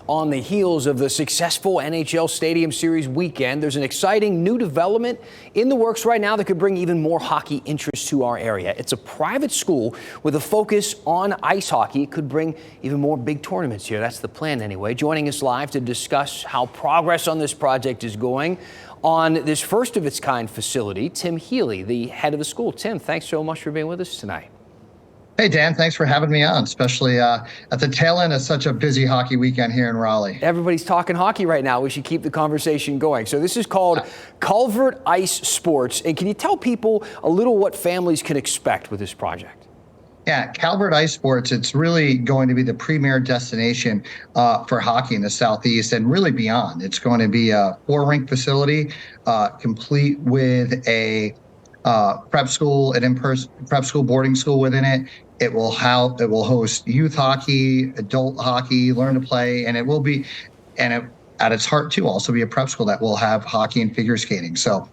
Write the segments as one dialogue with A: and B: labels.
A: On the heels of the successful NHL Stadium Series weekend, there's an exciting new development in the works right now that could bring even more hockey interest to our area. It's a private school with a focus on ice hockey. It could bring even more big tournaments here. That's the plan anyway. Joining us live to discuss how progress on this project is going on this first of its kind facility, Tim Healy, the head of the school. Tim, thanks so much for being with us tonight.
B: Hey, Dan, thanks for having me on, especially at the tail end of such a busy hockey weekend here in Raleigh.
A: Everybody's talking hockey right now. We should keep the conversation going. So this is called Calvert Ice Sports. And can you tell people a little what families can expect with this project?
B: Yeah, Calvert Ice Sports, it's really going to be the premier destination for hockey in the Southeast and really beyond. It's going to be a 4-rink facility, complete with a prep school, an in-person prep school, boarding school within it. It will host youth hockey, adult hockey, learn to play, and it will be, at its heart too, also be a prep school that will have hockey and figure skating. So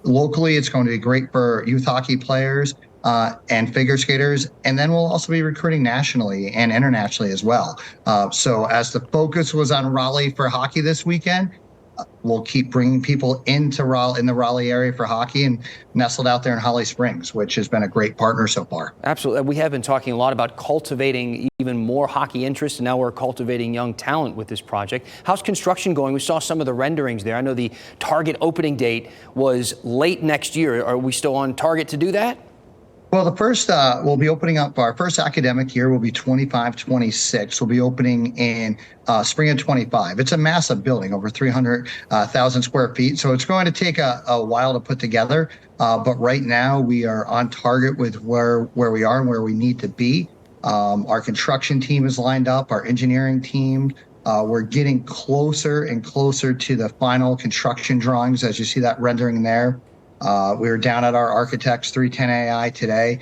B: locally, it's going to be great for youth hockey players and figure skaters, and then we'll also be recruiting nationally and internationally as well. So as the focus was on Raleigh for hockey this weekend, we'll keep bringing people into Raleigh, in the Raleigh area for hockey, and nestled out there in Holly Springs, which has been a great partner so far.
A: Absolutely. We have been talking a lot about cultivating even more hockey interest, and now we're cultivating young talent with this project. How's construction going? We saw some of the renderings there. I know the target opening date was late next year. Are we still on target to do that?
B: Well, the first, we'll be opening up, our first academic year will be 25-26. We'll be opening in spring of 25. It's a massive building, over 300,000 square feet. So it's going to take a while to put together. But right now we are on target with where we are and where we need to be. Our construction team is lined up, our engineering team. We're getting closer and closer to the final construction drawings, as you see that rendering there. We were down at our architects 310 AI today,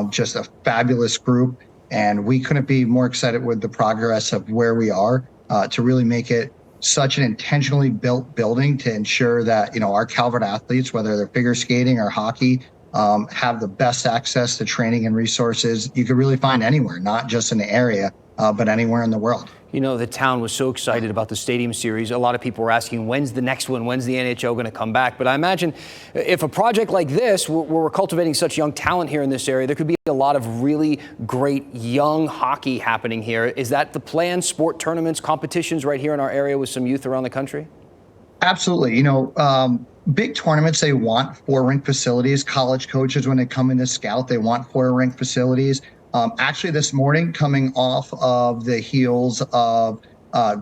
B: just a fabulous group, and we couldn't be more excited with the progress of where we are to really make it such an intentionally built building to ensure that, our Calvert athletes, whether they're figure skating or hockey, have the best access to training and resources you could really find anywhere, not just in the area, but anywhere in the world.
A: The town was so excited about the Stadium Series. A lot of people were asking, when's the next one? When's the NHL going to come back? But I imagine if a project like this, where we're cultivating such young talent here in this area, there could be a lot of really great young hockey happening here. Is that the plan? Sport tournaments, competitions right here in our area with some youth around the country?
B: Absolutely. Big tournaments, they want 4-rink facilities. College coaches, when they come in to scout, they want 4-rink facilities. Actually, this morning, coming off of the heels of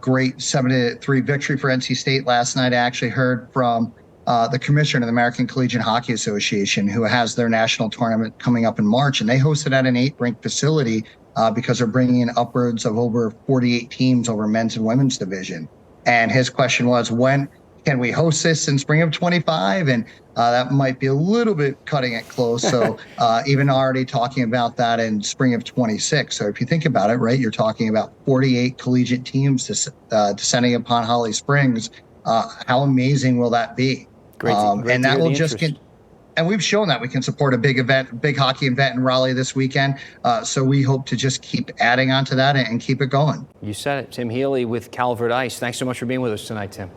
B: great 7-3 victory for NC State last night, I actually heard from the commissioner of the American Collegiate Hockey Association, who has their national tournament coming up in March, and they hosted at an 8-rink facility because they're bringing in upwards of over 48 teams over men's and women's division. And his question was, when can we host this in spring of 25? And that might be a little bit cutting it close. So even already talking about that in spring of 26. So if you think about it, right, you're talking about 48 collegiate teams descending upon Holly Springs. How amazing will that be?
A: Great
B: and that will just get. And we've shown that we can support a big event, big hockey event in Raleigh this weekend. So we hope to just keep adding on to that and keep it going.
A: You said it. Tim Healy with Calvert Ice. Thanks so much for being with us tonight, Tim.